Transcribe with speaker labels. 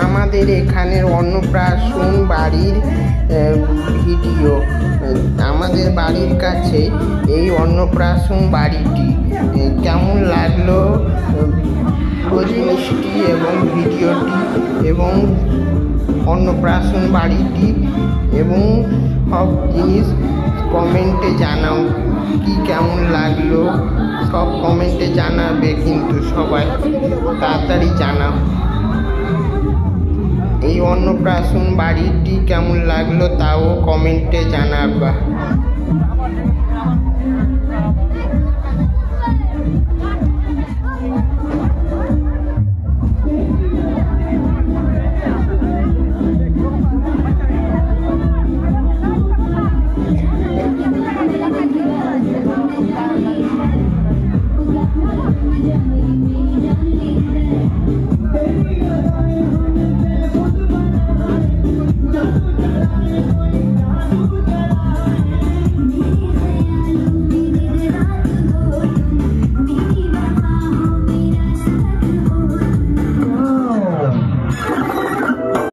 Speaker 1: আমাদের এখানের অন্নপ্রাশন বাড়ির ভিডিও। আমাদের বাড়ির কাছে এই অন্নপ্রাশন বাড়িটি কেমন লাগলো জিনিসটি এবং ভিডিওটি এবং অন্নপ্রাশন বাড়িটি এবং সব জিনিস কমেন্টে জানাও। কি কেমন লাগলো সব কমেন্টে জানাবে, কিন্তু সবাই তাড়াতাড়ি জানাও। এই অন্নপ্রাশন বাড়িটি কেমন লাগলো তাও কমেন্টে জানাবা।